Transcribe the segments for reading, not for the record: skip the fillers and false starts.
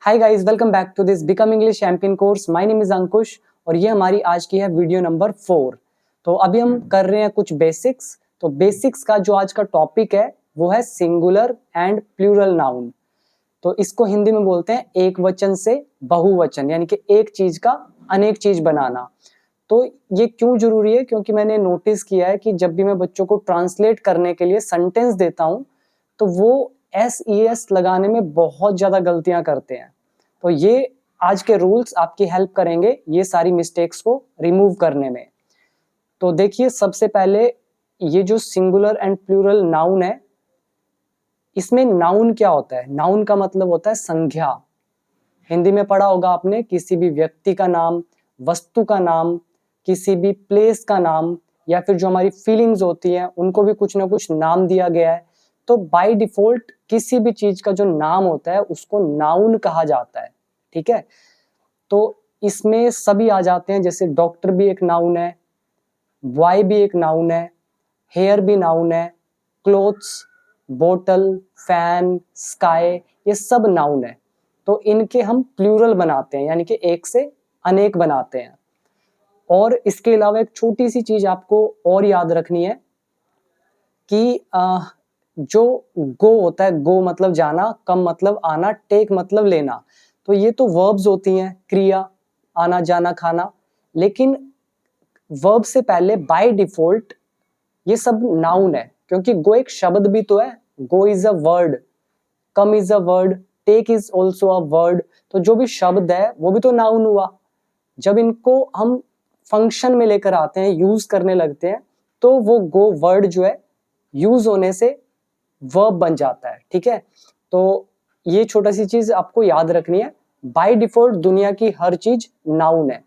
Hi guys, welcome back to this become English champion course. My name is Ankush और ये हमारी आज की है वीडियो नंबर 4। तो अभी हम कर रहे हैं कुछ बेसिक्स। तो बेसिक्स का जो आज का टॉपिक है वो है सिंगुलर एंड प्लूरल नाउन। तो इसको हिंदी में बोलते हैं एक वचन से बहुवचन, यानी कि एक चीज का अनेक चीज बनाना। तो ये क्यों जरूरी है? क्योंकि मैंने नोटिस किया है कि जब भी मैं बच्चों को ट्रांसलेट करने के लिए सेंटेंस देता हूं तो वो एस लगाने में बहुत ज्यादा गलतियां करते हैं। तो ये आज के रूल्स आपकी हेल्प करेंगे ये सारी मिस्टेक्स को रिमूव करने में। तो देखिए, सबसे पहले ये जो सिंगुलर एंड प्लूरल नाउन है, इसमें नाउन क्या होता है? नाउन का मतलब होता है संज्ञा। हिंदी में पढ़ा होगा आपने, किसी भी व्यक्ति का नाम, वस्तु का नाम, किसी भी प्लेस का नाम, या फिर जो हमारी फीलिंग्स होती हैं उनको भी कुछ ना कुछ नाम दिया गया है। तो बाय डिफॉल्ट किसी भी चीज का जो नाम होता है उसको नाउन कहा जाता है। ठीक है, तो इसमें सभी आ जाते हैं, जैसे डॉक्टर भी एक नाउन है, बॉय भी एक नाउन है, हेयर भी नाउन है, क्लोथ्स, बोतल, फैन, स्काई, ये सब नाउन है। तो इनके हम प्लूरल बनाते हैं, यानी कि एक से अनेक बनाते हैं। और इसके अलावा एक छोटी सी चीज आपको और याद रखनी है कि जो गो होता है, गो मतलब जाना, कम मतलब आना, टेक मतलब लेना, तो ये तो वर्ब्स होती हैं, क्रिया, आना जाना खाना। लेकिन वर्ब से पहले बाय डिफॉल्ट ये सब नाउन है, क्योंकि गो एक शब्द भी तो है। Go is a word, come is a word, take is also a word. तो जो भी शब्द है वो भी तो नाउन हुआ। जब इनको हम फंक्शन में लेकर आते हैं, यूज करने लगते हैं, तो वो गो वर्ड जो है यूज होने से वर्ब बन जाता है। ठीक है, तो ये छोटा सी चीज आपको याद रखनी है। बाय डिफॉल्ट दुनिया की हर चीज नाउन है।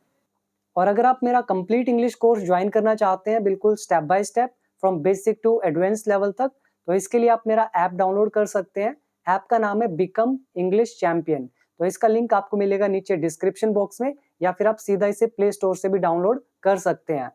और अगर आप मेरा कंप्लीट इंग्लिश कोर्स ज्वाइन करना चाहते हैं, बिल्कुल step by step from basic to advance level तक, तो इसके लिए आप मेरा ऐप डाउनलोड कर सकते हैं। ऐप का नाम है बिकम इंग्लिश चैंपियन। तो इसका लिंक आपको मिलेगा नीचे डिस्क्रिप्शन बॉक्स में, या फिर आप सीधा इसे प्ले स्टोर से भी डाउनलोड कर सकते हैं।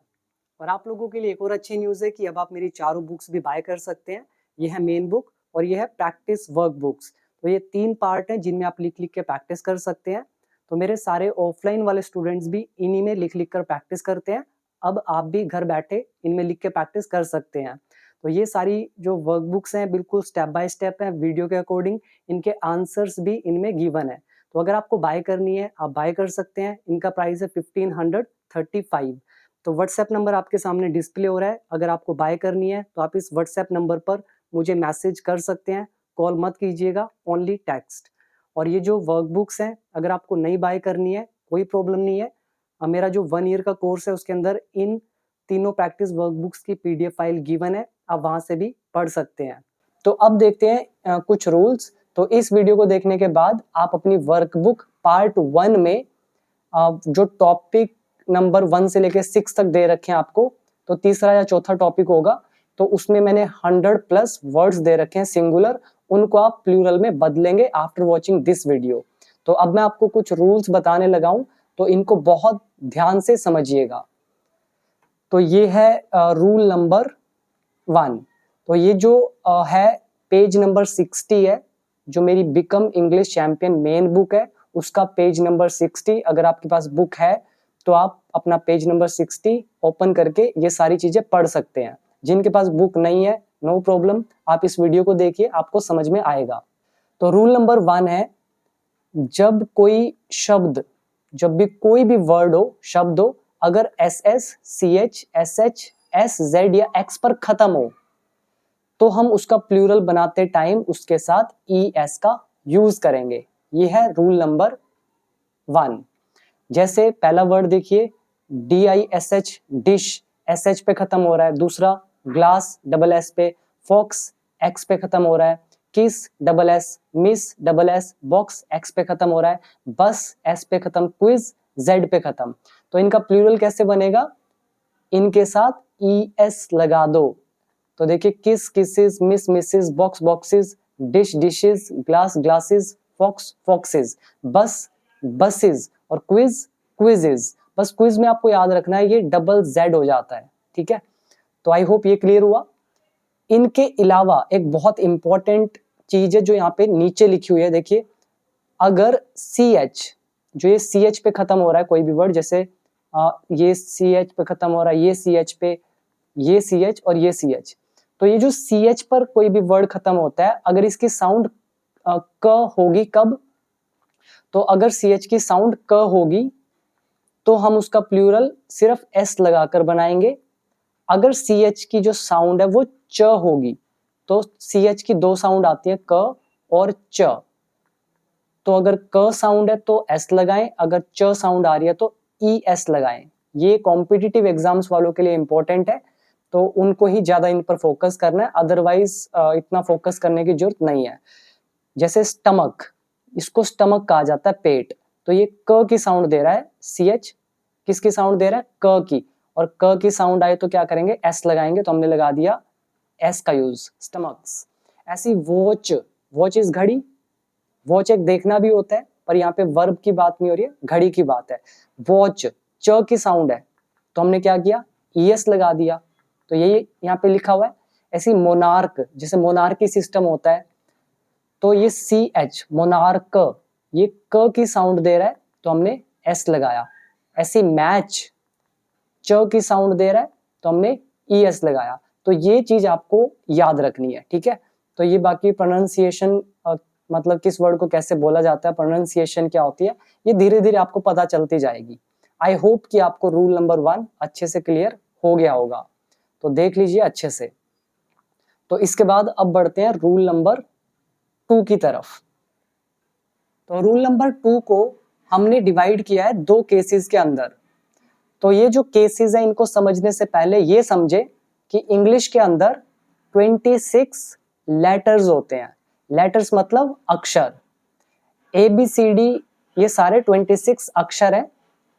और आप लोगों के लिए एक और अच्छी न्यूज़ है कि अब आप मेरी चारों बुक्स भी बाय कर सकते हैं। ये है मेन बुक और ये है प्रैक्टिस वर्क बुक्स। तो ये 3 पार्ट हैं जिनमें आप लिख लिख के प्रैक्टिस कर सकते हैं। तो मेरे सारे ऑफलाइन वाले स्टूडेंट्स भी इन्हीं में लिख लिख कर प्रैक्टिस करते हैं। अब आप भी घर बैठे इनमें लिख के प्रैक्टिस कर सकते हैं। तो ये सारी जो वर्क बुक्स हैं बिल्कुल स्टेप बाय स्टेप है, वीडियो के अकॉर्डिंग। इनके आंसर्स भी इनमें गिवन है। तो अगर आपको बाय करनी है आप बाय कर सकते हैं। इनका प्राइस है 1535। तो व्हाट्सएप नंबर आपके सामने डिस्प्ले हो रहा है। अगर आपको बाय करनी है तो आप इस व्हाट्सएप नंबर पर मुझे मैसेज कर सकते हैं। कॉल मत कीजिएगा, ओनली टेक्स्ट। और ये जो वर्कबुक्स हैं, अगर आपको नहीं बाय करनी है कोई प्रॉब्लम नहीं है। मेरा जो 1 ईयर का कोर्स है उसके अंदर इन तीनों प्रैक्टिस वर्कबुक्स की पीडीएफ फाइल गिवन है, आप वहां से भी पढ़ सकते हैं। तो अब देखते हैं कुछ रूल्स। तो इस वीडियो को देखने के बाद आप अपनी वर्कबुक पार्ट 1 में जो टॉपिक नंबर 1 से लेके 6 तक दे रखे हैं आपको, तो तीसरा या चौथा टॉपिक होगा, तो उसमें मैंने 100+ वर्ड्स दे रखे हैं सिंगुलर। उनको आप प्लूरल में बदलेंगे आफ्टर वॉचिंग दिस वीडियो। तो अब मैं आपको कुछ रूल्स बताने लगा हूं, तो इनको बहुत ध्यान से समझिएगा। तो ये है रूल नंबर 1। तो ये जो है पेज नंबर 60 है, जो मेरी become English champion main book है उसका पेज नंबर 60। अगर आपके पास बुक है तो आप अपना पेज नंबर 60 ओपन करके ये सारी चीजें पढ़ सकते हैं। जिनके पास बुक नहीं है नो प्रॉब्लम, आप इस वीडियो को देखिए, आपको समझ में आएगा। तो रूल नंबर 1 है, जब कोई शब्द, जब भी कोई भी वर्ड हो, शब्द हो, अगर SS, CH, SH, SZ या X पर खत्म हो तो हम उसका प्लूरल बनाते टाइम उसके साथ ES का यूज करेंगे। ये है रूल नंबर 1। जैसे पहला वर्ड देखिए, DISH, डिश, SH पे खत्म हो रहा है। दूसरा ग्लास, SS पे, फॉक्स, X पे खत्म हो रहा है। किस, SS, miss, SS, box, X पे खत्म हो रहा है। बस, S पे खत्म। क्विज, Z पे खत्म। तो इनका प्लूरल कैसे बनेगा? इनके साथ ES लगा दो। तो देखिए, kiss, kisses, miss, misses, box, boxes, dish, dishes, glass, glasses, fox, foxes, bus, buses, और क्विज, क्विजेस। बस क्विज में आपको याद रखना है ये डबल Z हो जाता है। ठीक है, तो आई होप ये क्लियर हुआ। इनके अलावा एक बहुत इंपॉर्टेंट चीज है जो यहाँ पे नीचे लिखी हुई है, देखिए, अगर CH, जो ये CH पे खत्म हो रहा है कोई भी वर्ड, जैसे ये CH पे खत्म हो रहा है, ये CH पे, ये CH और ये CH, तो ये जो CH पर कोई भी वर्ड खत्म होता है, अगर इसकी साउंड क होगी कब, तो अगर CH की साउंड क होगी तो हम उसका प्लूरल सिर्फ S लगाकर बनाएंगे। अगर CH की जो साउंड है वो च होगी, तो CH की दो साउंड आती है, क और च, तो अगर क साउंड है तो S लगाएं, अगर च साउंड आ रही है तो ES लगाएं। ये कॉम्पिटिटिव एग्जाम्स वालों के लिए इंपॉर्टेंट है, तो उनको ही ज्यादा इन पर फोकस करना है, अदरवाइज इतना फोकस करने की जरूरत नहीं है। जैसे स्टमक, इसको स्टमक कहा जाता है, पेट, तो ये क की साउंड दे रहा है, CH किसकी साउंड दे रहा है, क की, और क की साउंड आए तो क्या करेंगे, S लगाएंगे, तो हमने लगा दिया S का यूज, स्टमक्स। ऐसी वॉच, वॉच इज घड़ी, वॉच एक देखना भी होता है, पर यहाँ पे वर्ब की बात नहीं हो रही है, घड़ी की बात है। वॉच च की साउंड है, तो हमने क्या किया, ES लगा दिया, तो यही यहाँ पे लिखा हुआ है। ऐसी मोनार्क, जैसे मोनार्की सिस्टम होता है, तो ये CH मोनार्क, ये क की साउंड दे रहा है, तो हमने S लगाया। ऐसी मैच, च की साउंड दे रहा है, तो हमने ES लगाया। तो ये चीज आपको याद रखनी है, ठीक है। तो ये बाकी प्रोनाउंसिएशन, मतलब किस वर्ड को कैसे बोला जाता है, प्रोनाउंसिएशन क्या होती है, ये धीरे धीरे आपको पता चलती जाएगी। आई होप कि आपको रूल नंबर 1 अच्छे से क्लियर हो गया होगा, तो देख लीजिए अच्छे से। तो इसके बाद अब बढ़ते हैं रूल नंबर 2 की तरफ। तो रूल नंबर 2 को हमने डिवाइड किया है 2 केसेस के अंदर। तो ये जो केसेस है, इनको समझने से पहले ये समझे कि इंग्लिश के अंदर 26 लेटर्स होते हैं। लेटर्स मतलब अक्षर, ABCD, ये सारे 26 अक्षर हैं।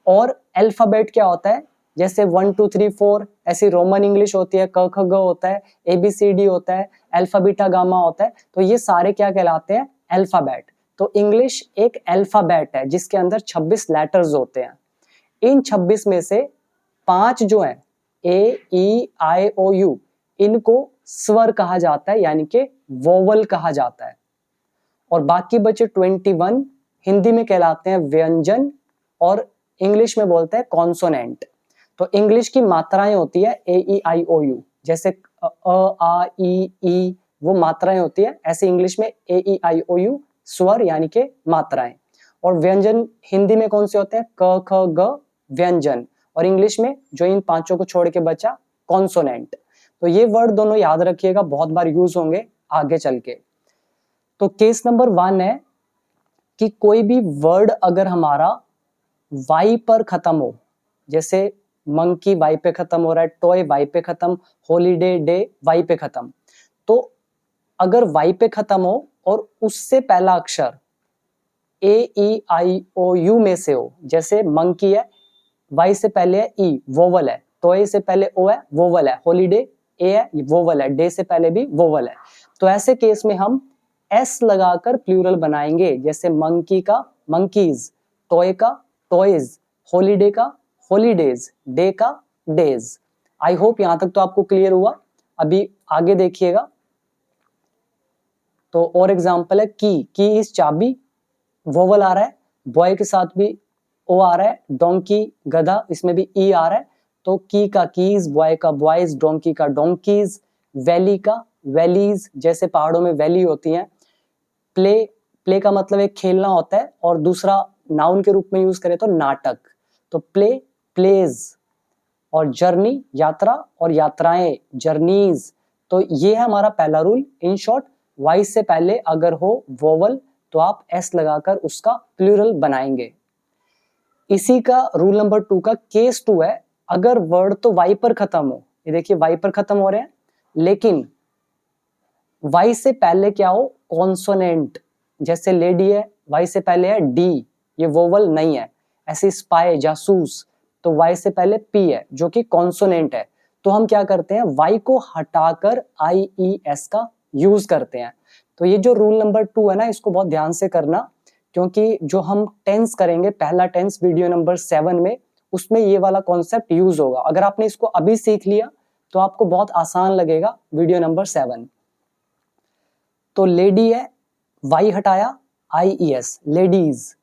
और अल्फाबेट क्या होता है, जैसे 1 2 3 4, ऐसी रोमन इंग्लिश होती है, क ख ग होता है, ABCD होता है, अल्फा बीटा गामा होता है, तो ये सारे क्या कहलाते हैं, अल्फाबेट। तो इंग्लिश एक अल्फाबेट है जिसके अंदर 26 लेटर्स होते हैं। इन 26 में से 5 जो है, A E I O U, इनको स्वर कहा जाता है, यानी कि वोवल कहा जाता है। और बाकी बचे 21 हिंदी में कहलाते हैं व्यंजन, और इंग्लिश में बोलते हैं कॉन्सोनेंट। तो इंग्लिश की मात्राएं होती है AEIOU, जैसे अ आ ई ई, वो मात्राएं होती है, ऐसे इंग्लिश में AEIOU स्वर यानी के मात्राएं। और व्यंजन हिंदी में कौन से होते हैं, क ख ग व्यंजन, और इंग्लिश में जो इन पांचों को छोड़ के बचा, कॉन्सोनेंट। तो ये वर्ड दोनों याद रखिएगा, बहुत बार यूज होंगे आगे चल के। तो केस नंबर 1 है कि कोई भी वर्ड अगर हमारा वाई पर खत्म हो, जैसे मंकी वाई पे खत्म हो रहा है, टॉय वाई पे खत्म, हॉलीडे डे वाई पे खत्म, तो अगर वाई पे खत्म हो और उससे पहला अक्षर AEIOU में से हो, जैसे मंकी है, वाई से पहले है E, वोवल है, टॉय से पहले O है, वोवल है, हॉलीडे A है, वोवल है, डे से पहले भी वोवल है, तो ऐसे केस में हम S लगाकर प्लूरल बनाएंगे, जैसे मंकी का मंकीज, टॉय का टॉयज, हॉलीडे का हॉलीडेज, डे का डेज। आई होप यहां तक तो आपको क्लियर हुआ। अभी आगे देखिएगा, तो और एग्जांपल है की इज चाबी, वोवल आ रहा है, बॉय के साथ भी ओ आ रहा है, डोंकी गधा, इसमें भी ई आ रहा है, तो की का कीज, बॉय का बॉयज, डोंकी का डोंकीज, वैली का वैलीज, जैसे पहाड़ों में वैली होती हैं। प्ले, प्ले का मतलब एक खेलना होता है, और दूसरा नाउन के रूप में यूज करें तो नाटक, तो प्ले प्लेज, और जर्नी यात्रा, और यात्राएं जर्नीज। तो ये है हमारा पहला रूल। इन शॉर्ट, वाई से पहले अगर हो वोवल तो आप S लगाकर उसका प्लूरल बनाएंगे। इसी का रूल नंबर 2 का केस 2 है, अगर वर्ड तो वाई पर खत्म हो, ये देखिए वाई पर खत्म हो रहे हैं, लेकिन वाई से पहले क्या हो, कॉन्सोनेंट, जैसे लेडी है, वाई से पहले है D, ये वोवल नहीं है। ऐसे स्पाई जासूस, तो वाई से पहले P है जो कि कॉन्सोनेंट है, तो हम क्या करते हैं, वाई को हटाकर IES का यूज करते हैं। तो ये जो रूल नंबर 2 है ना, इसको बहुत ध्यान से करना, क्योंकि जो हम टेंस करेंगे, पहला टेंस वीडियो नंबर 7 में, उसमें ये वाला कॉन्सेप्ट यूज होगा। अगर आपने इसको अभी सीख लिया तो आपको बहुत आसान लगेगा वीडियो नंबर 7। तो लेडी है, वाई हटाया, IES, लेडीज।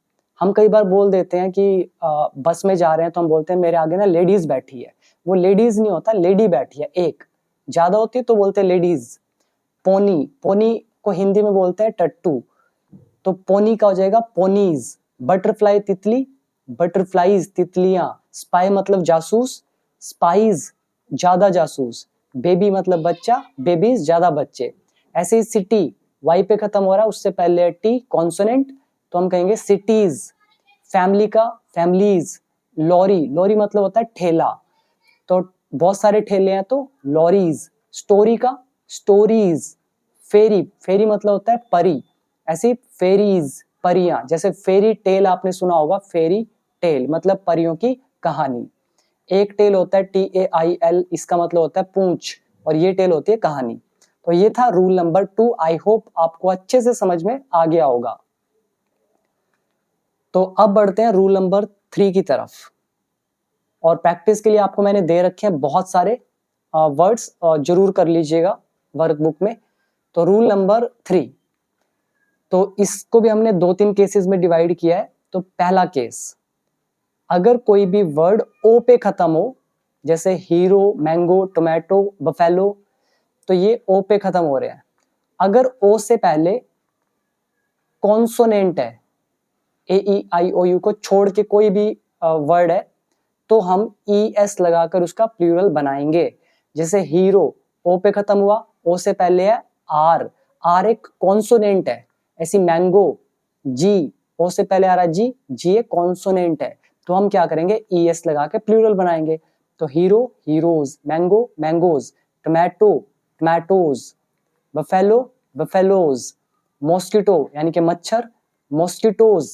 हम कई बार बोल देते हैं कि बस में जा रहे हैं तो हम बोलते हैं मेरे आगे ना लेडीज बैठी है, वो लेडीज नहीं होता, लेडी बैठी है, एक ज्यादा होती है तो बोलते हैं लेडीज। पोनी, पोनी को हिंदी में बोलते हैं टट्टू, तो पोनी का हो जाएगा पोनीज। बटरफ्लाई, तितली, बटरफ्लाईज, तितलियां। स्पाई मतलब जासूस, स्पाइज ज्यादा जासूस। बेबी मतलब बच्चा, बेबीज ज्यादा बच्चे। ऐसे ही सिटी, वाई पे खत्म हो रहा है, उससे पहले है टी कॉन्सोनेंट, तो हम कहेंगे सिटीज। फैमिली का फैमिलीज। लॉरी, लॉरी मतलब होता है ठेला, तो बहुत सारे ठेले हैं तो लॉरीज। स्टोरी का स्टोरीज। फेरी, फेरी मतलब होता है परी, ऐसी फेरीज, परियां। जैसे फेरी टेल आपने सुना होगा, फेरी टेल मतलब परियों की कहानी। एक टेल होता है TAIL, इसका मतलब होता है पूंछ, और ये टेल होती है कहानी। तो ये था रूल नंबर 2। आई होप आपको अच्छे से समझ में आ गया होगा। तो अब बढ़ते हैं रूल नंबर 3 की तरफ, और प्रैक्टिस के लिए आपको मैंने दे रखे हैं बहुत सारे वर्ड्स, जरूर कर लीजिएगा वर्कबुक में। तो रूल नंबर 3, तो इसको भी हमने 2-3 केसेस में डिवाइड किया है। तो पहला केस, अगर कोई भी वर्ड ओ पे खत्म हो, जैसे हीरो, मैंगो, टोमेटो, बफेलो, तो ये ओ पे खत्म हो रहे हैं। अगर ओ से पहले कॉन्सोनेंट है, AEIOU को छोड़ के कोई भी वर्ड है, तो हम ES लगाकर उसका प्लूरल बनाएंगे। जैसे हीरो, ओ पे खत्म हुआ, ओ से पहले है आर, आर एक कॉन्सोनेंट है। ऐसी मैंगो, जी, ओ से पहले आ रहा है जी, जी एक कॉन्सोनेंट है, तो हम क्या करेंगे ES लगा के प्लूरल बनाएंगे। तो hero, heroes, mango, mangoes, tomato, tomatoes, buffalo, buffaloes, mosquito यानी कि मच्छर, मॉस्किटोज,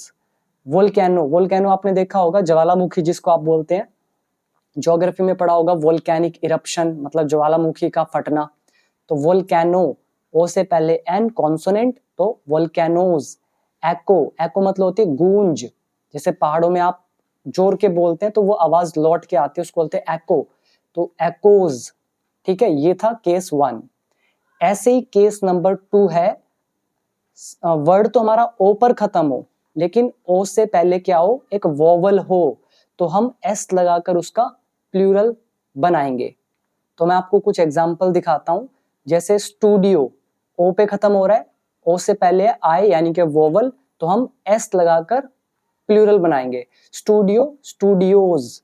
वोल्केनो, वोल्केनो आपने देखा होगा, ज्वालामुखी जिसको आप बोलते हैं, ज्योग्राफी में पढ़ा होगा, वोल्केनिक इरप्शन मतलब ज्वालामुखी का फटना। तो वोल्केनो, ओ से पहले एन कॉन्सोनेंट, तो वोल्केनोज। एको, एको मतलब होती है गूंज, जैसे पहाड़ों में आप जोर के बोलते हैं तो वो आवाज लौट के आती है, उसको बोलते हैं एको, तो एकोज। ठीक है, ये था केस 1। ऐसे ही केस नंबर 2 है, वर्ड तो हमारा ओ पर खत्म हो, लेकिन ओ से पहले क्या हो, एक वोवल हो, तो हम एस लगाकर उसका प्लूरल बनाएंगे। तो मैं आपको कुछ एग्जांपल दिखाता हूं। जैसे स्टूडियो, ओ पे खत्म हो रहा है, ओ से पहले आई यानी कि वोवल, तो हम एस लगाकर प्लूरल बनाएंगे, स्टूडियो, स्टूडियोज।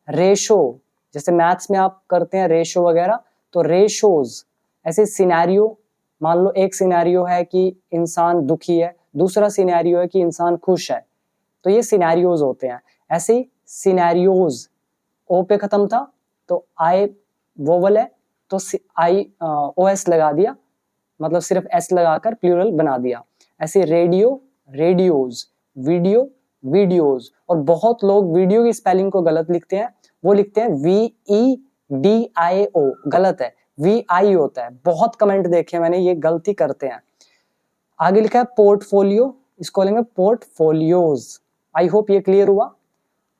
रेशो, जैसे मैथ्स में आप करते हैं रेशो वगैरह, तो रेशोज। ऐसे सिनेरियो, मान लो एक सिनेरियो है कि इंसान दुखी है, दूसरा सिनेरियो है कि इंसान खुश है, तो ये सिनेरियोज होते हैं। ऐसे ही सिनेरियोज, ओ पे खत्म था तो आई वोवल है, तो आई OS लगा दिया, मतलब सिर्फ एस लगाकर प्लूरल बना दिया। ऐसे रेडियो, रेडियोज, वीडियो, वीडियोज। और बहुत लोग वीडियो की स्पेलिंग को गलत लिखते हैं, वो लिखते हैं VEDIO, गलत है, VI होता है। बहुत कमेंट देखे मैंने, ये गलती करते हैं। आगे लिखा है पोर्टफोलियो, इसको लेंगे पोर्टफोलियोज। आई होप ये क्लियर हुआ।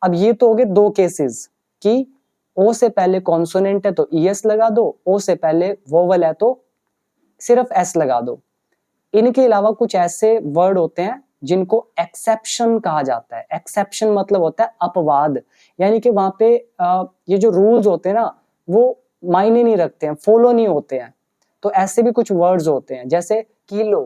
अब ये तो हो गए 2 केसेस कि ओ से पहले कॉन्सोनेंट है तो ES लगा दो, ओ से पहले वोवल है तो सिर्फ S लगा दो। इनके अलावा कुछ ऐसे वर्ड होते हैं जिनको एक्सेप्शन कहा जाता है। एक्सेप्शन मतलब होता है अपवाद, यानी कि वहां पे ये जो रूल्स होते हैं ना, वो मायने नहीं रखते हैं, फॉलो नहीं होते हैं। तो ऐसे भी कुछ वर्ड्स होते हैं, जैसे किलो,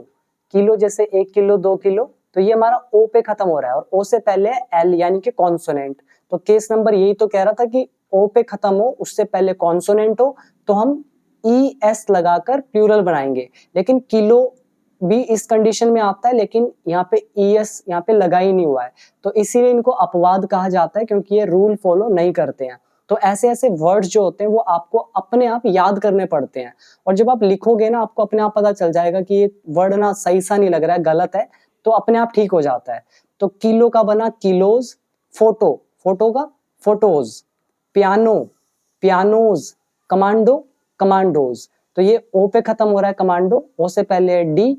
किलो जैसे 1 किलो, 2 किलो, तो ये हमारा ओ पे खत्म हो रहा है और ओ से पहले L यानी कि कॉन्सोनेंट। तो केस नंबर यही तो कह रहा था कि ओ पे खत्म हो, उससे पहले कॉन्सोनेंट हो, तो हम ES लगाकर प्लूरल बनाएंगे। लेकिन किलो भी इस कंडीशन में आता है, लेकिन यहाँ पे ES यहाँ पे लगा ही नहीं हुआ है, तो इसीलिए इनको अपवाद कहा जाता है, क्योंकि ये रूल फॉलो नहीं करते हैं। तो ऐसे ऐसे वर्ड्स जो होते हैं वो आपको अपने आप याद करने पड़ते हैं, और जब आप लिखोगे ना, आपको अपने आप पता चल जाएगा कि ये वर्ड ना सही सा नहीं लग रहा है, गलत है, तो अपने आप ठीक हो जाता है। तो किलो का बना किलोज, फोटो, फोटो का photos, piano, pianos, commando, commandos. तो ये ओ पे खत्म हो रहा है कमांडो, ओ से पहले D,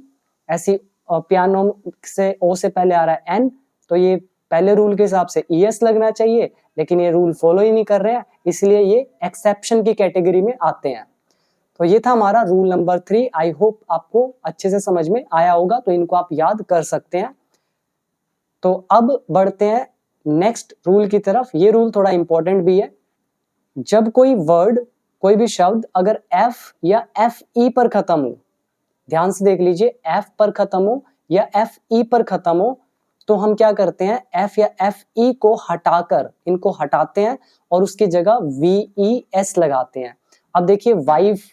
ऐसी पियानो से ओ से पहले आ रहा है N, तो ये पहले रूल के हिसाब से ES लगना चाहिए, लेकिन ये रूल फॉलो ही नहीं कर रहे हैं, इसलिए ये एक्सेप्शन की कैटेगरी में आते हैं। तो ये था हमारा रूल नंबर 3। आई होप आपको अच्छे से समझ में आया होगा, तो इनको आप याद कर सकते हैं। तो अब बढ़ते हैं नेक्स्ट रूल की तरफ। ये रूल थोड़ा इंपॉर्टेंट भी है। जब कोई वर्ड, कोई भी शब्द अगर एफ या एफ ई पर खत्म हो, ध्यान से देख लीजिए, एफ पर खत्म हो या एफ ई पर खत्म हो, तो हम क्या करते हैं, एफ या एफ ई को हटाकर इनको हटाते हैं और उसकी जगह वी ई एस लगाते हैं। अब देखिए वाइफ,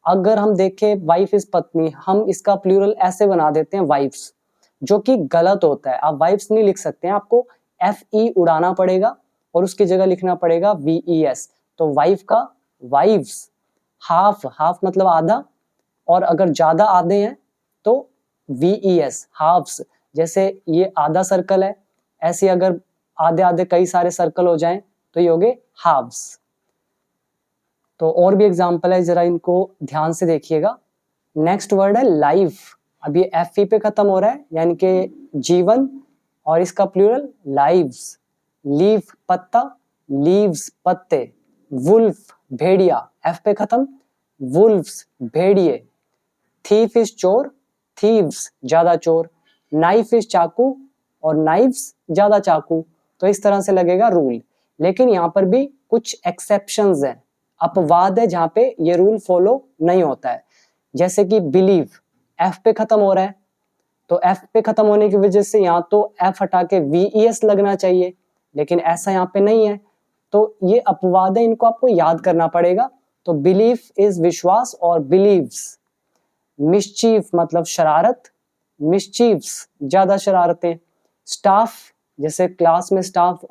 अगर हम देखें वाइफ इज पत्नी, हम इसका प्लूरल ऐसे बना देते हैं वाइफ्स, जो कि गलत होता है। आप वाइफ्स नहीं लिख सकते हैं, आपको एफ ई उड़ाना पड़ेगा और उसकी जगह लिखना पड़ेगा वी ई एस। तो वाइफ का वाइव्स, हाफ, हाफ मतलब आधा, और अगर ज्यादा आधे हैं तो वी ई एस, हाफ्स। जैसे ये आधा सर्कल है, ऐसे अगर आधे आधे कई सारे सर्कल हो जाएं तो ये हो गए हाफ्स। तो और भी एग्जांपल है, जरा इनको ध्यान से देखिएगा। नेक्स्ट वर्ड है लाइफ। अब ये एफ ई पे खत्म हो रहा है, यानी कि जीवन, और इसका प्लूरल लाइव्स। लीफ पत्ता, लीव्स पत्ते। वुल्फ भेड़िया, एफ पे खत्म, वुल्फ्स भेड़िए। थीफ इज चोर, थीव्स ज्यादा चोर। नाइफ इज चाकू, और नाइफ्स ज्यादा चाकू। तो इस तरह से लगेगा रूल। लेकिन यहाँ पर भी कुछ एक्सेप्शंस हैं, अपवाद है जहां पे ये रूल फॉलो नहीं होता है। जैसे कि बिलीव, एफ पे खत्म हो रहा है, तो एफ पे खत्म होने की वजह से यहाँ तो एफ हटा के वी ई एस लगना चाहिए, लेकिन ऐसा यहाँ पे नहीं है। तो ये अपवाद है, इनको आपको याद करना पड़ेगा। तो बिलीफ इज विश्वास और बिलीव्स। मिस्चीफ मतलब शरारत, मिस्चीफ्स ज्यादा शरारतें। स्टाफ, जैसे क्लास में स्टाफ,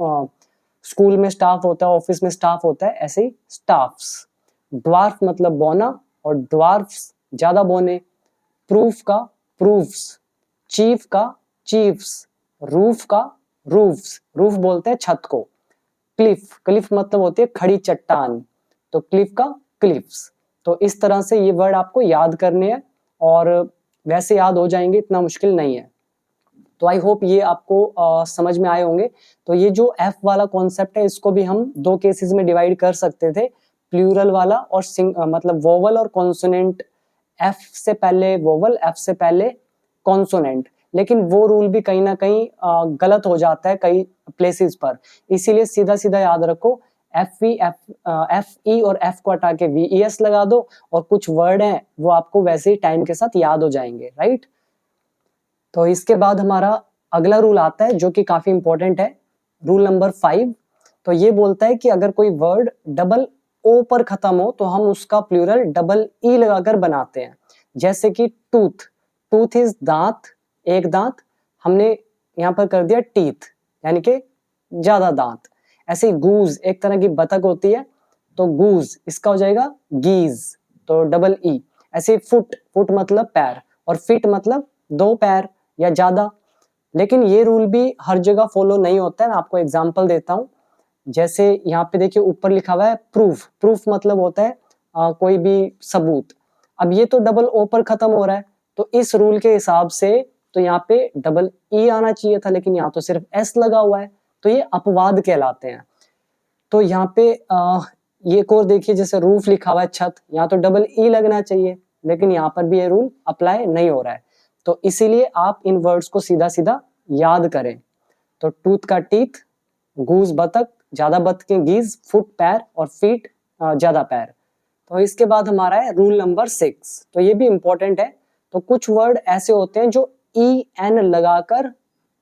स्कूल में स्टाफ होता है, ऑफिस में स्टाफ होता है, ऐसे ही स्टाफ्स। ड्वार्फ मतलब बौना, और ड्वार्फ्स ज्यादा बौने। प्रूफ का प्रूफ्स, चीफ का चीफ्स, रूफ का रूफ्स, रूफ बोलते हैं छत को। क्लिफ, क्लिफ मतलब होती है खड़ी चट्टान, तो क्लिफ का क्लिफ्स। तो इस तरह से ये वर्ड आपको याद करने हैं, और वैसे याद हो जाएंगे, इतना मुश्किल नहीं है। तो आई होप ये आपको समझ में आए होंगे। तो ये जो एफ वाला कॉन्सेप्ट है, इसको भी हम दो केसेस में डिवाइड कर सकते थे, प्लूरल वाला और मतलब वोवल और कॉन्सोनेंट। एफ से पहले वोवल, एफ से पहले कॉन्सोनेंट। लेकिन वो रूल भी कहीं ना कहीं गलत हो जाता है कई प्लेसेस पर। इसीलिए सीधा सीधा याद रखो, एफ ई और एफ को हटा के वी ई एस लगा दो, और कुछ वर्ड हैं वो आपको वैसे ही टाइम के साथ याद हो जाएंगे, राइट। तो इसके बाद हमारा अगला रूल आता है जो कि काफी इंपॉर्टेंट है, रूल नंबर 5। तो ये बोलता है कि अगर कोई वर्ड डबल ओ पर खत्म हो तो हम उसका प्लूरल डबल ई लगाकर बनाते हैं। जैसे कि टूथ, टूथ इज दांत, एक दांत, हमने यहाँ पर कर दिया टीथ, यानी कि ज्यादा दांत। ऐसे ही गूज, एक तरह की बतख होती है, तो गूज इसका हो जाएगा गीज, तो डबल ई। ऐसे फुट, फुट मतलब पैर, और फिट मतलब दो पैर या ज्यादा। लेकिन ये रूल भी हर जगह फॉलो नहीं होता है। मैं आपको एग्जांपल देता हूँ। जैसे यहाँ पे देखिए ऊपर लिखा हुआ है प्रूफ, प्रूफ मतलब होता है कोई भी सबूत। अब ये तो डबल ओ पर खत्म हो रहा है, तो इस रूल के हिसाब से तो यहाँ पे डबल ई आना चाहिए था, लेकिन यहाँ तो सिर्फ एस लगा हुआ है, तो ये अपवाद कहलाते हैं। तो यहाँ पे ये एक और देखिए, जैसे रूफ लिखा हुआ है छत, यहाँ तो डबल ई लगना चाहिए, लेकिन यहाँ पर भी ये रूल अप्लाई नहीं हो रहा है। तो इसीलिए आप इन वर्ड्स को सीधा सीधा याद करें। तो टूथ का टीथ, गूज बतख, ज्यादा बतखें गीज, फुट पैर, और फीट ज्यादा पैर। तो इसके बाद हमारा है रूल नंबर 6। तो ये भी इंपॉर्टेंट है। तो कुछ वर्ड ऐसे होते हैं जो ई एन लगाकर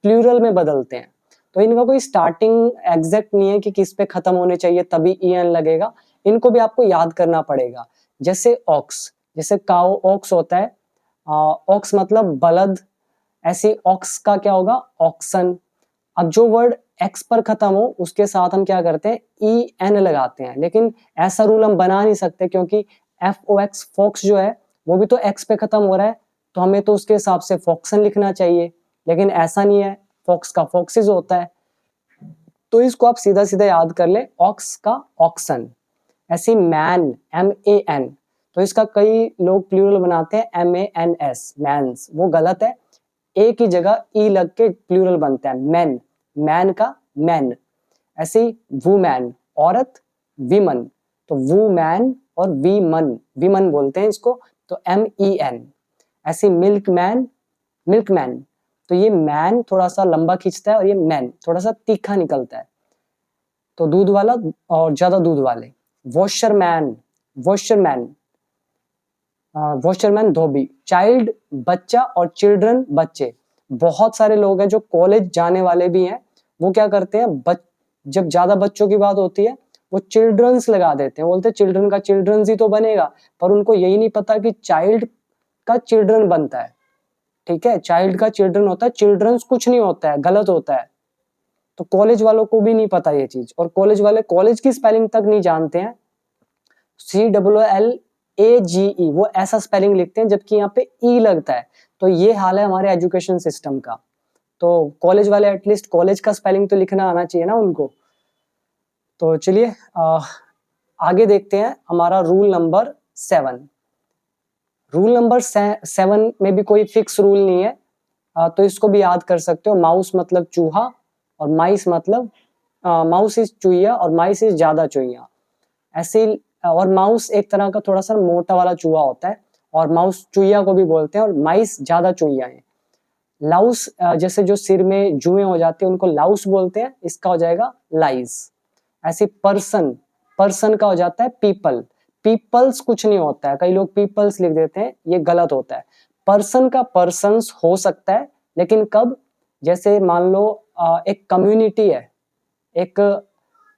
प्लूरल में बदलते हैं। तो इनका कोई स्टार्टिंग एग्जैक्ट नहीं है कि किस पे खत्म होने चाहिए तभी ई एन लगेगा, इनको भी आपको याद करना पड़ेगा। जैसे ऑक्स, जैसे काओ ऑक्स होता है, ऑक्स मतलब बलद, ऐसे ऑक्स का क्या होगा, ऑक्सन। अब जो वर्ड एक्स पर खत्म हो उसके साथ हम क्या करते हैं, ई एन लगाते हैं। लेकिन ऐसा रूल हम बना नहीं सकते, क्योंकि एफ ओ एक्स, फॉक्स जो है वो भी तो एक्स पे खत्म हो रहा है, तो हमें तो उसके हिसाब से फॉक्सन लिखना चाहिए। लेकिन ऐसा नहीं है, फॉक्स का फॉक्सिस होता है। तो इसको आप सीधा सीधा याद कर ले, ऑक्स का ऑक्सन। ऐसे मैन, एम ए एन, तो इसका कई लोग प्लूरल बनाते हैं M A N S, mans, वो गलत है। ए की जगह ई लग के प्लूरल बनता है मैन, मैन का मैन। ऐसे ही वुमैन, औरत, विमन, तो वुमैन और वीमन, विमन बोलते हैं इसको, तो एम ई एन। ऐसे मिल्क मैन, मिल्कमैन, तो ये मैन थोड़ा सा लंबा खींचता है और ये मैन थोड़ा सा तीखा निकलता है। तो दूध वाला और ज्यादा दूध वाले। वॉशरमैन, वॉशरमैन, वॉशरमैन धोबी। चाइल्ड बच्चा और चिल्ड्रन बच्चे। बहुत सारे लोग हैं जो कॉलेज जाने वाले भी हैं, वो क्या करते हैं, जब ज्यादा बच्चों की बात होती है वो चिल्ड्रंस लगा देते हैं, बोलते हैं चिल्ड्रन का चिल्ड्रंस ही तो बनेगा, पर उनको यही नहीं पता कि चाइल्ड का चिल्ड्रन बनता है। ठीक है, चाइल्ड का चिल्ड्रन होता है, चिल्ड्रंस कुछ नहीं होता है, गलत होता है। तो कॉलेज वालों को भी नहीं पता ये चीज, और कॉलेज वाले कॉलेज की स्पेलिंग तक नहीं जानते हैं। COOLAGE वो ऐसा स्पेलिंग लिखते हैं जबकि यहाँ पे ई लगता है। तो ये हाल है हमारे एजुकेशन सिस्टम का। तो कॉलेज वाले एटलीस्ट कॉलेज का स्पेलिंग तो लिखना आना चाहिए ना उनको। तो चलिए आगे देखते हैं हमारा रूल नंबर 7। रूल नंबर 7 में भी कोई फिक्स रूल नहीं है, तो इसको भी याद कर सकते हो। माउस मतलब चूहा और माइस मतलब माउस इज चूहिया और माइस इज ज्यादा चूहिया। ऐसे और माउस एक तरह का थोड़ा सा मोटा वाला चूहा होता है, और माउस चूहिया को भी बोलते हैं, और माइस ज्यादा चूहिया है। लाउस जैसे जो सिर में जुएं हो जाते हैं उनको लाउस बोलते हैं, इसका हो जाएगा लाइज। ऐसे पर्सन, पर्सन का हो जाता है पीपल। पीपल्स कुछ नहीं होता है, कई लोग पीपल्स लिख देते हैं, ये गलत होता है। पर्सन का पर्सन्स हो सकता है, लेकिन कब, जैसे मान लो एक कम्युनिटी है, एक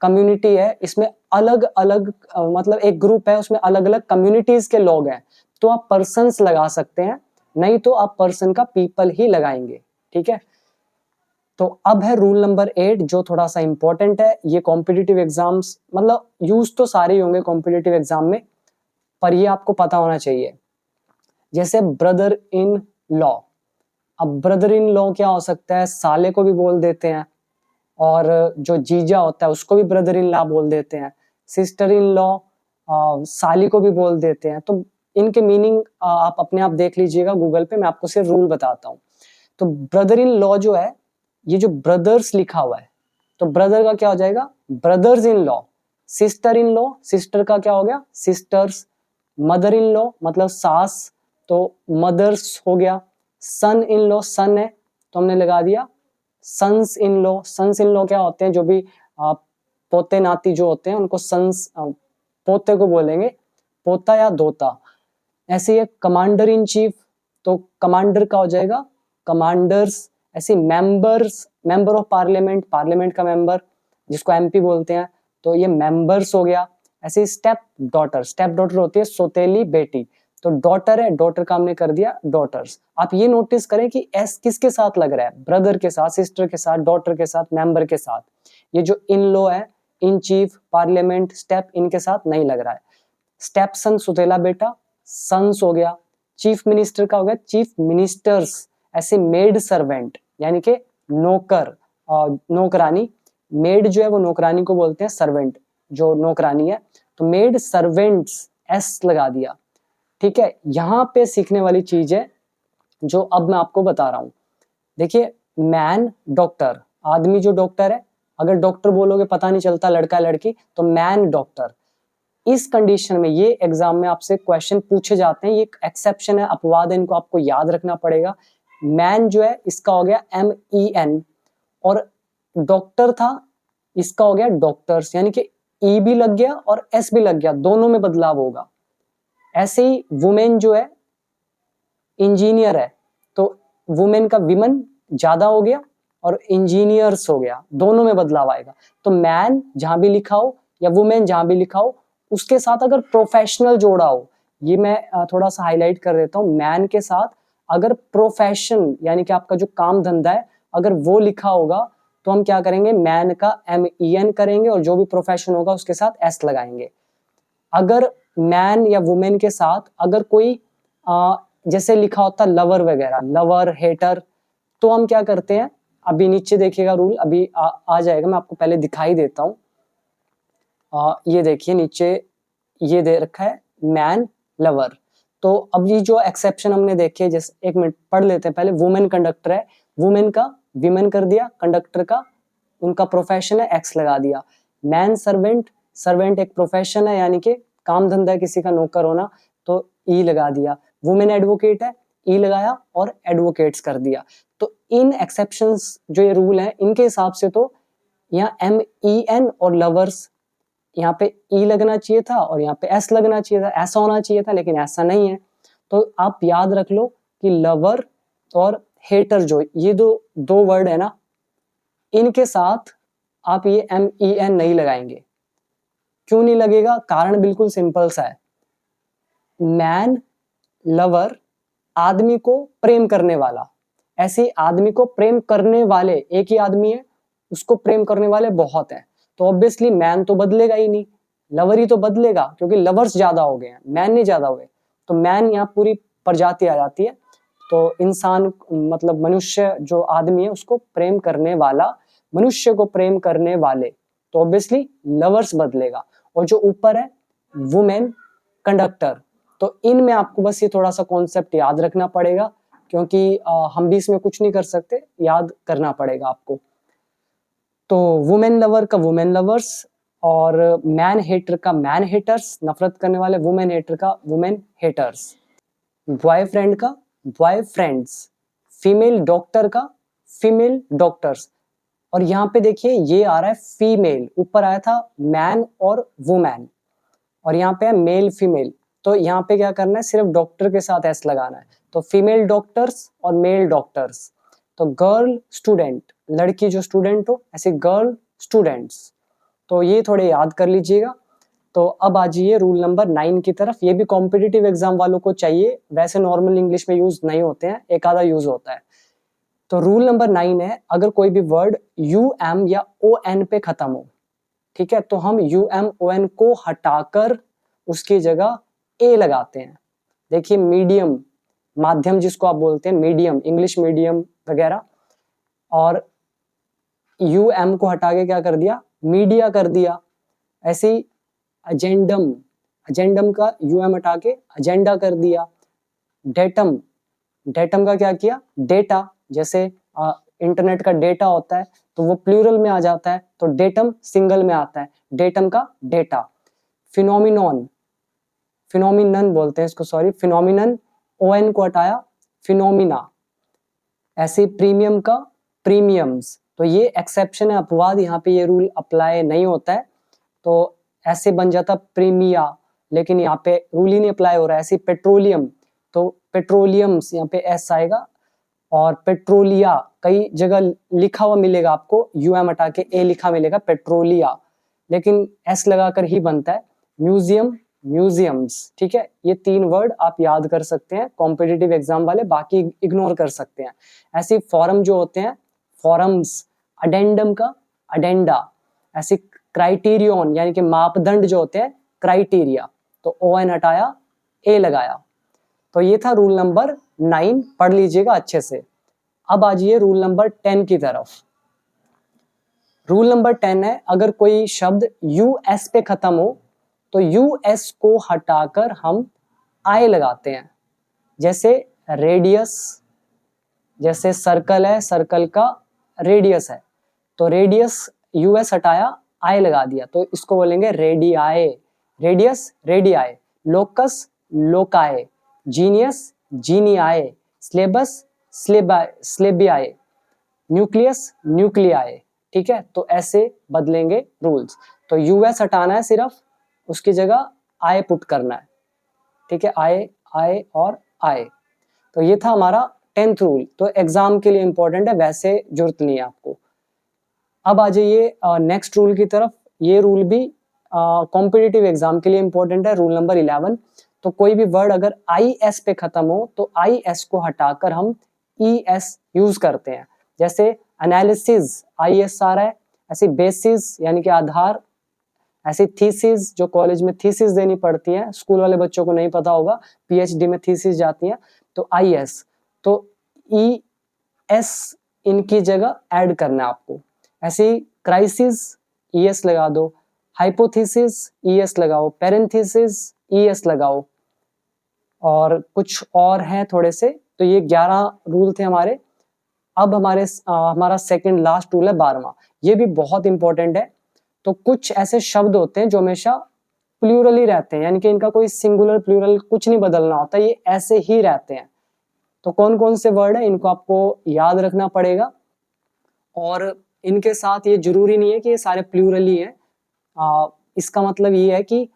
कम्युनिटी है, इसमें अलग अलग मतलब एक ग्रुप है, उसमें अलग अलग कम्युनिटीज के लोग हैं, तो आप पर्सन्स लगा सकते हैं, नहीं तो आप पर्सन का पीपल ही लगाएंगे। ठीक है, तो अब है रूल नंबर 8 जो थोड़ा सा इंपॉर्टेंट है। ये कॉम्पिटिटिव एग्जाम्स मतलब यूज तो सारे ही होंगे कॉम्पिटिटिव एग्जाम में, पर ये आपको पता होना चाहिए। जैसे ब्रदर इन लॉ। अब ब्रदर इन लॉ क्या हो सकता है, साले को भी बोल देते हैं, और जो जीजा होता है उसको भी ब्रदर इन लॉ बोल देते हैं। सिस्टर इन लॉ साली को भी बोल देते हैं। तो इनके मीनिंग आप अपने आप देख लीजिएगा गूगल पे, मैं आपको सिर्फ रूल बताता हूँ। तो ब्रदर इन लॉ जो है, ये जो ब्रदर्स लिखा हुआ है, तो ब्रदर का क्या हो जाएगा, brothers in law. Sister in law, sister का क्या हो गया, सिस्टर्स। मदर इन लॉ मतलब सास, तो मदर्स हो गया। सन इन लॉ, सन है तो हमने लगा दिया sons in law. Sons in law क्या होते हैं, जो भी पोते नाती जो होते हैं उनको सन्स, पोते को बोलेंगे पोता या दोता। ऐसे ही कमांडर इन चीफ, तो कमांडर का हो जाएगा कमांडर्स। ऐसे members, member of parliament, parliament का मेंबर जिसको MP बोलते हैं, तो ये मेंबर्स हो गया। ऐसे स्टेप डॉटर, स्टेप डॉटर होती है सौतेली बेटी, तो डॉटर है, डॉटर का हमने कर दिया डॉटर्स। आप ये नोटिस करें कि एस किसके साथ लग रहा है, ब्रदर के साथ, सिस्टर के साथ, डॉटर के साथ, मेंबर के साथ। ये जो इन लॉ है, इन चीफ, पार्लियामेंट, स्टेप, इनके साथ नहीं लग रहा है। स्टेप सन सुतेला बेटा, सन्स हो गया। चीफ मिनिस्टर का हो गया चीफ मिनिस्टर्स। ऐसे मेड सर्वेंट यानी कि नौकर, नौकरानी। मेड जो है वो नौकरानी को बोलते हैं, सर्वेंट जो नौकरानी है, तो मेड सर्वेंट्स, एस लगा दिया। ठीक है, यहाँ पे सीखने वाली चीज है जो अब मैं आपको बता रहा हूं। देखिए, मैन डॉक्टर, आदमी जो डॉक्टर है, अगर डॉक्टर बोलोगे पता नहीं चलता लड़का लड़की, तो मैन डॉक्टर। इस कंडीशन में ये एग्जाम में आपसे क्वेश्चन पूछे जाते हैं, ये एक्सेप्शन है, अपवाद है, इनको आपको याद रखना पड़ेगा। मैन जो है इसका हो गया MEN, और डॉक्टर था इसका हो गया डॉक्टर्स, यानी कि E भी लग गया और S भी लग गया, दोनों में बदलाव होगा। ऐसे ही वुमेन जो है इंजीनियर है, तो वुमेन का विमन ज्यादा हो गया और इंजीनियर्स हो गया, दोनों में बदलाव आएगा। तो मैन जहां भी लिखा हो या वुमेन जहां भी लिखा हो, उसके साथ अगर प्रोफेशनल जोड़ा हो, ये मैं थोड़ा सा हाईलाइट कर देता हूँ, मैन के साथ अगर प्रोफेशन यानी कि आपका जो काम धंधा है अगर वो लिखा होगा, तो हम क्या करेंगे, मैन का MEN करेंगे और जो भी प्रोफेशन होगा उसके साथ S लगाएंगे। अगर मैन या वुमेन के साथ अगर कोई जैसे लिखा होता लवर वगैरह, लवर, हेटर, तो हम क्या करते हैं, अभी नीचे देखिएगा रूल, अभी आ जाएगा, मैं आपको पहले दिखाई देता हूँ। ये देखिए नीचे ये दे रखा है मैन लवर। तो अब ये जो एक्सेप्शन हमने देखे, जैसे एक मिनट पढ़ लेते हैं पहले। वुमेन कंडक्टर है, वुमेन का विमेन कर दिया, कंडक्टर का उनका प्रोफेशन है X लगा दिया। मैन सर्वेंट, सर्वेंट एक प्रोफेशन है यानी कि काम धंधा है किसी का, नौकर होना, तो E लगा दिया। वुमेन एडवोकेट है, ई लगाया और एडवोकेट्स कर दिया। तो इन एक्सेप्शंस जो ये रूल हैं इनके हिसाब से तो यहाँ MEN और लवर्स यहाँ पे ई लगना चाहिए था और यहाँ पे एस लगना चाहिए था, ऐसा होना चाहिए था, लेकिन ऐसा नहीं है। तो आप याद रख लो कि लवर और हेटर जो ये दो वर्ड है ना, इनके साथ आप ये MEN नहीं लगाएंगे। क्यों नहीं लगेगा? कारण बिल्कुल सिंपल सा है। मैन, लवर, आदमी को प्रेम करने वाला, ऐसे आदमी को प्रेम करने वाले एक ही आदमी है, उसको प्रेम करने वाले बहुत हैं। तो ऑब्वियसली मैन तो बदलेगा ही नहीं, लवर ही तो बदलेगा, क्योंकि लवर्स ज्यादा हो गए हैं, मैन नहीं ज्यादा हुए। तो मैन यहाँ पूरी प्रजाति आ जाती है। तो इंसान मतलब मनुष्य जो आदमी है उसको प्रेम करने वाला, मनुष्य को प्रेम करने वाले, तो ऑब्वियसली लवर्स बदलेगा। और जो ऊपर है वुमेन, कंडक्टर, तो इनमें आपको बस ये थोड़ा सा कॉन्सेप्ट याद रखना पड़ेगा, क्योंकि हम भी इसमें कुछ नहीं कर सकते, याद करना पड़ेगा आपको। तो वुमेन लवर का वुमेन लवर्स, और मैन हेटर का मैन हेटर्स, नफरत करने वाले वुमेन हेटर का वुमेन हेटर्स, बॉयफ्रेंड का बॉयफ्रेंड्स, फीमेल डॉक्टर का फीमेल डॉक्टर्स। और यहाँ पे देखिए ये आ रहा है फीमेल, ऊपर आया था मैन और वुमेन, और यहाँ पे है मेल फीमेल। तो यहाँ पे क्या करना है, सिर्फ डॉक्टर के साथ एस लगाना है। तो फीमेल डॉक्टर्स और मेल डॉक्टर्स। तो गर्ल स्टूडेंट, लड़की जो स्टूडेंट हो, ऐसे गर्ल स्टूडेंट्स। तो ये थोड़े याद कर लीजिएगा। तो अब आ जाइए रूल नंबर 9 की तरफ। ये भी कॉम्पिटिटिव एग्जाम वालों को चाहिए, वैसे नॉर्मल इंग्लिश में यूज नहीं होते हैं, एक आधा यूज होता है। तो रूल नंबर 9 है, अगर कोई भी वर्ड UM या ON पे खत्म हो, ठीक है, तो हम UM ON को हटाकर उसकी जगह ए लगाते हैं। देखिए मीडियम, माध्यम जिसको आप बोलते हैं, मीडियम, इंग्लिश मीडियम वगैरह, और UM को हटा के क्या कर दिया, मीडिया कर दिया। ऐसे ही एजेंडम, एजेंडम का UM हटा के एजेंडा कर दिया। डेटम, डेटम का क्या किया, डेटा, जैसे इंटरनेट का डेटा होता है तो वो प्लूरल में आ जाता है, तो डेटम सिंगल में आता है, डेटम का डेटा। फिनोमिनॉन, फिनोमिनन बोलते हैं इसको, सॉरी, फिनोमिनन, ON को हटाया, फिनोमिना। ऐसे प्रीमियम का प्रीमियम्स। तो ये एक्सेप्शन है, अपवाद, यहाँ पे ये रूल अप्लाई नहीं होता है, तो ऐसे बन जाता प्रीमिया, लेकिन यहाँ पे रूल ही नहीं अप्लाई हो रहा है। ऐसे पेट्रोलियम, तो पेट्रोलियम्स, यहाँ पे एस आएगा। और पेट्रोलिया कई जगह लिखा हुआ मिलेगा आपको, UM हटा के ए लिखा मिलेगा, पेट्रोलिया, लेकिन एस लगाकर ही बनता है। म्यूजियम, म्यूजियम्स, ठीक है। ये 3 वर्ड आप याद कर सकते हैं कॉम्पिटिटिव एग्जाम वाले, बाकी इग्नोर कर सकते हैं। ऐसे फॉरम जो होते हैं, फॉरम्स, अडेंडम का अडेंडा। ऐसे क्राइटेरियन यानी कि मापदंड जो होते हैं, क्राइटेरिया, तो ON हटाया, ए लगाया। तो ये था रूल नंबर 9, पढ़ लीजिएगा अच्छे से। अब आ जाइए रूल नंबर 10 की तरफ। रूल नंबर 10 है, अगर कोई शब्द US पे खत्म हो तो US को हटाकर हम I लगाते हैं। जैसे रेडियस, जैसे सर्कल है, सर्कल का रेडियस है, तो रेडियस US हटाया, I लगा दिया, तो इसको बोलेंगे radii, radius radii. Locus, loci. Genius, genii. Syllabus, syllabi. Nucleus, nuclei. ठीक है, तो ऐसे बदलेंगे रूल्स। तो US हटाना है सिर्फ, उसकी जगह I पुट करना है। ठीक है, I और I। तो ये था हमारा 10th रूल, तो एग्जाम के लिए इंपॉर्टेंट है, वैसे जरूरत नहीं है आपको। अब आ जाइए नेक्स्ट रूल की तरफ। ये रूल भी कॉम्पिटिटिव एग्जाम के लिए इंपॉर्टेंट है, रूल नंबर 11। तो कोई भी वर्ड अगर IS पे खत्म हो तो IS को हटाकर हम ES यूज करते हैं। जैसे एनालिसिस, IS आ रहा है। ऐसे बेसिस यानी कि आधार, ऐसी थीसिस, जो कॉलेज में थीसिस देनी पड़ती है, स्कूल वाले बच्चों को नहीं पता होगा, PhD में थीसिस जाती है, तो IS, तो ES इनकी जगह ऐड करना है आपको। ऐसे ही क्राइसिस, ES लगा दो। हाइपोथेसिस, ES लगाओ। पैरेंथेसिस, ES लगाओ। और कुछ और हैं थोड़े से। तो ये 11 रूल थे हमारे। अब हमारा सेकंड लास्ट रूल है 12वां। ये भी बहुत इंपॉर्टेंट है। तो कुछ ऐसे शब्द होते हैं जो हमेशा प्लूरल ही रहते हैं, यानी कि इनका कोई सिंगुलर प्लूरल कुछ नहीं बदलना होता, ये ऐसे ही रहते हैं। तो कौन कौन से वर्ड है इनको आपको याद रखना पड़ेगा, और इनके साथ ये जरूरी नहीं है कि ये सारे प्लूरल ही है। इसका मतलब ये है कि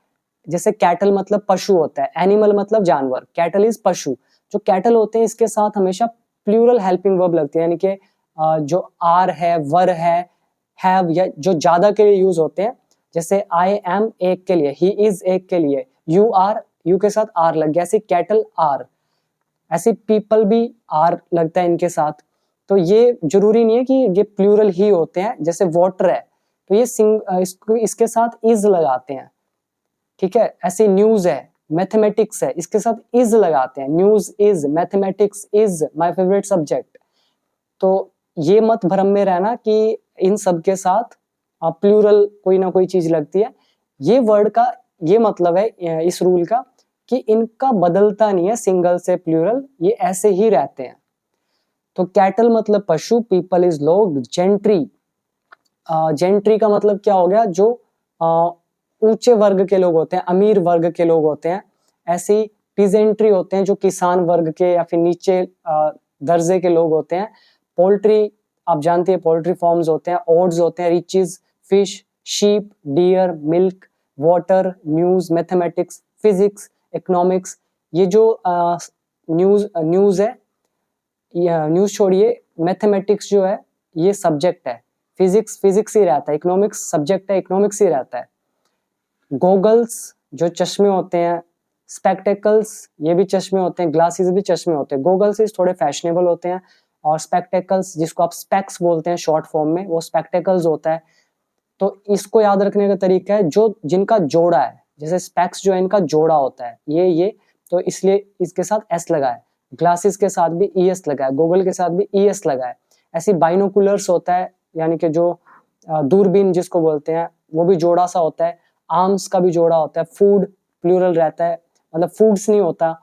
जैसे कैटल मतलब पशु होता है, एनिमल मतलब जानवर, कैटल इज पशु। जो कैटल होते हैं इसके साथ हमेशा प्लूरल हेल्पिंग वर्ब लगती है, यानी कि जो आर है, वर है, हैव, या जो ज्यादा के लिए यूज होते हैं। जैसे आई एम एक के लिए, ही इज एक के लिए, यू आर, यू के साथ आर लग गया, ऐसे कैटल आर, ऐसे पीपल भी आर लगता है इनके साथ। तो ये जरूरी नहीं है कि ये प्लूरल ही होते हैं। जैसे वाटर है तो ये इसके साथ इज लगाते हैं, ठीक है। ऐसे न्यूज है, मैथमेटिक्स है, इसके साथ इज लगाते हैं, news is, mathematics is my favourite subject. तो ये मत भ्रम में रहना कि इन सब के साथ प्लूरल कोई ना कोई चीज लगती है। ये वर्ड का ये मतलब है इस रूल का कि इनका बदलता नहीं है सिंगल से प्लूरल, ये ऐसे ही रहते हैं। तो कैटल मतलब पशु, पीपल इज लोग, जेंट्री, जेंट्री का मतलब क्या हो गया, जो ऊंचे वर्ग के लोग होते हैं, अमीर वर्ग के लोग होते हैं। ऐसे ही पीजेंट्री होते हैं जो किसान वर्ग के या फिर नीचे दर्जे के लोग होते हैं। पोल्ट्री आप जानते हैं, पोल्ट्री फॉर्म्स होते हैं। ओड्स होते हैं, riches, fish, sheep, deer, milk, water, news, mathematics, physics, economics. ये जो न्यूज है, न्यूज छोड़िए, मैथमेटिक्स जो है ये सब्जेक्ट है, फिजिक्स फिजिक्स ही रहता है, इकोनॉमिक्स सब्जेक्ट है, इकोनॉमिक्स ही रहता है। गॉगल्स जो चश्मे होते हैं, स्पेक्टेकल्स ये भी चश्मे होते हैं, ग्लासेस भी चश्मे होते हैं। गॉगल्स थोड़े फैशनेबल होते हैं, और स्पेक्टेकल्स जिसको आप स्पेक्स बोलते हैं शॉर्ट फॉर्म में, वो स्पेक्टेकल्स होता है। तो इसको याद रखने का तरीका है जो जिनका जोड़ा है, जैसे स्पेक्स जो है इनका जोड़ा होता है, ये तो इसलिए इसके साथ एस लगा है। ग्लासेस के साथ भी ई एस लगा है, गूगल के साथ भी ई एस लगा है। ऐसी बाइनोकुलर्स होता है, यानी कि जो दूरबीन जिसको बोलते हैं, वो भी जोड़ा सा होता है। आर्म्स का भी जोड़ा होता है। फूड प्लूरल रहता है, मतलब फूड्स नहीं होता।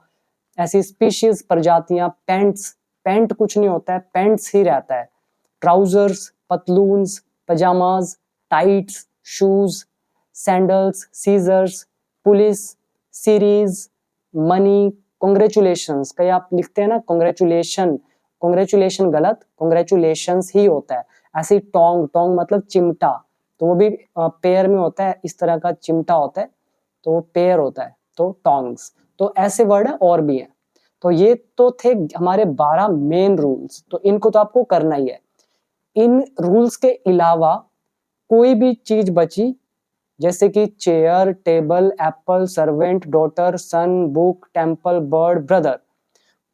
ऐसी स्पीशीज प्रजातियां, पेंट्स, पेंट कुछ नहीं होता है, पेंट्स ही रहता है। ट्राउजर्स, पतलून्स, pyjamas, tights, shoes, sandals, scissors, police, series, money, congratulations. कहीं आप लिखते हैं ना कॉन्ग्रेचुलेशन, कॉन्ग्रेचुलेशन गलत, कॉन्ग्रेचुलेशंस ही होता है। ऐसे टोंग, टोंग मतलब चिमटा, तो वो भी पेयर में होता है, इस तरह का चिमटा होता है, तो वो पेयर होता है, तो टोंग्स। तो ऐसे वर्ड है और भी है। तो ये तो थे हमारे 12 मेन रूल्स, तो इनको तो आपको करना ही है। इन रूल्स के अलावा कोई भी चीज बची, जैसे कि chair, table, apple, servant, daughter, son, book, temple, bird, brother,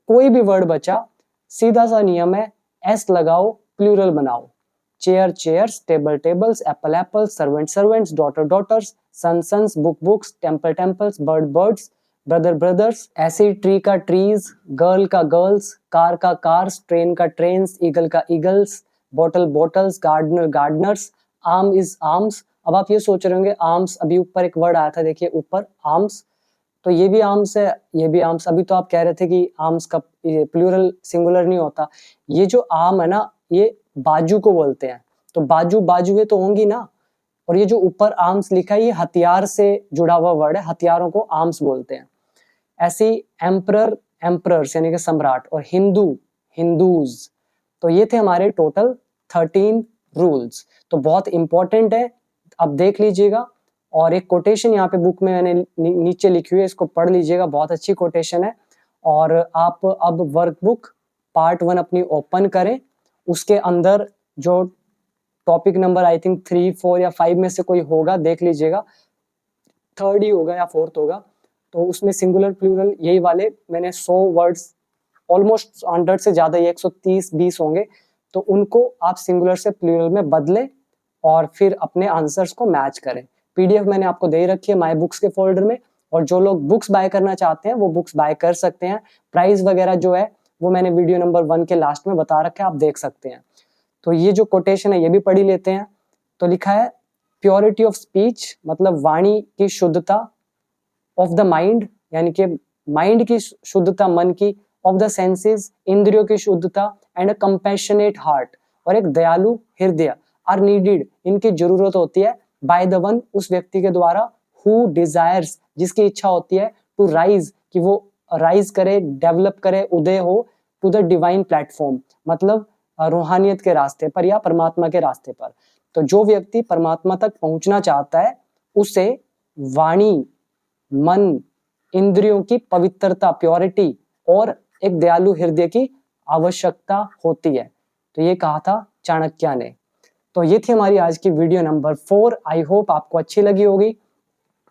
कोई भी वर्ड बचा, सीधा सा नियम है, एस लगाओ, प्लूरल बनाओ। Chair chairs, table tables, apple apples, servant servants, daughter daughters, son sons, book books, temple temples, bird birds, brother brothers. ऐसे ट्री का ट्रीज, गर्ल का गर्ल्स, कार का कार्स, ट्रेन का ट्रेन्स, ईगल का eagles, bottle bottles, gardener gardeners, arm is arms. अब आप ये सोच रहे होंगे आर्म्स, अभी ऊपर एक वर्ड आया था देखिए ऊपर, आर्म्स, तो ये भी आर्म्स है, ये भी आर्म्स। अभी तो आप कह रहे थे कि आर्म्स का प्लूरल सिंगुलर नहीं होता। ये जो आर्म है ना, ये बाजू को बोलते हैं, तो बाजू बाजुएं तो होंगी ना। और ये जो ऊपर आर्म्स लिखा है, ये हथियार से जुड़ा हुआ वर्ड है, हथियारों को आर्म्स बोलते हैं। ऐसे एम्परर, एम्परर्स यानी कि सम्राट, और हिंदू, हिंदूज। तो ये थे हमारे टोटल 13 रूल्स, तो बहुत इंपॉर्टेंट है, अब देख लीजिएगा। और एक कोटेशन यहाँ पे बुक में मैंने नीचे लिखी हुई है, इसको पढ़ लीजिएगा, बहुत अच्छी कोटेशन है। और आप अब वर्कबुक पार्ट 1 अपनी ओपन करें, उसके अंदर जो टॉपिक नंबर आई थिंक 3, 4 या 5 में से कोई होगा, देख लीजिएगा, 3rd ही होगा या 4th होगा, तो उसमें सिंगुलर प्लूरल यही वाले मैंने 100 वर्ड्स, ऑलमोस्ट 100 से ज्यादा, 130-20 होंगे, तो उनको आप सिंगुलर से प्लूरल में बदलें और फिर अपने आंसर्स को मैच करें। पीडीएफ मैंने आपको दे रखी है माई बुक्स के फोल्डर में, और जो लोग बुक्स बाय करना चाहते हैं वो बुक्स बाय कर सकते हैं। प्राइस वगैरह जो है वो मैंने वीडियो नंबर 1 के लास्ट में बता रखा है, आप देख सकते हैं। तो ये जो कोटेशन है ये भी पढ़ ही लेते हैं। तो लिखा है प्योरिटी ऑफ स्पीच मतलब वाणी की शुद्धता, ऑफ द माइंड यानी कि माइंड की शुद्धता, मन की, ऑफ द सेंसेस इंद्रियों की शुद्धता, एंड अ कंपैशनेट हार्ट और एक दयालु हृदय आर नीडेड, इनकी जरूरत होती है, बाय द वन उस व्यक्ति के द्वारा, हु डिजायर्स जिसकी इच्छा होती है, टू राइज कि वो राइज करे, डेवलप करे, उदय हो, टू द डिवाइन प्लेटफॉर्म, मतलब रूहानियत के रास्ते पर या परमात्मा के रास्ते पर। तो जो व्यक्ति परमात्मा तक पहुंचना चाहता है उसे वाणी, मन, इंद्रियों की पवित्रता, प्योरिटी और एक दयालु हृदय की आवश्यकता होती है। तो ये कहा था चाणक्य ने। तो ये थी हमारी आज की वीडियो नंबर 4। आई होप आपको अच्छी लगी होगी।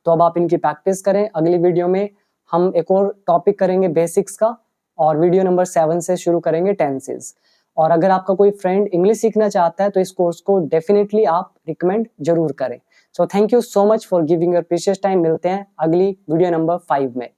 तो अब आप इनकी प्रैक्टिस करें। अगली वीडियो में हम एक और टॉपिक करेंगे बेसिक्स का, और वीडियो नंबर 7 से शुरू करेंगे टेंसेस। और अगर आपका कोई फ्रेंड इंग्लिश सीखना चाहता है तो इस कोर्स को डेफिनेटली आप रिकमेंड जरूर करें। So thank you so much for giving your precious time. मिलते हैं अगली वीडियो नंबर 5 में।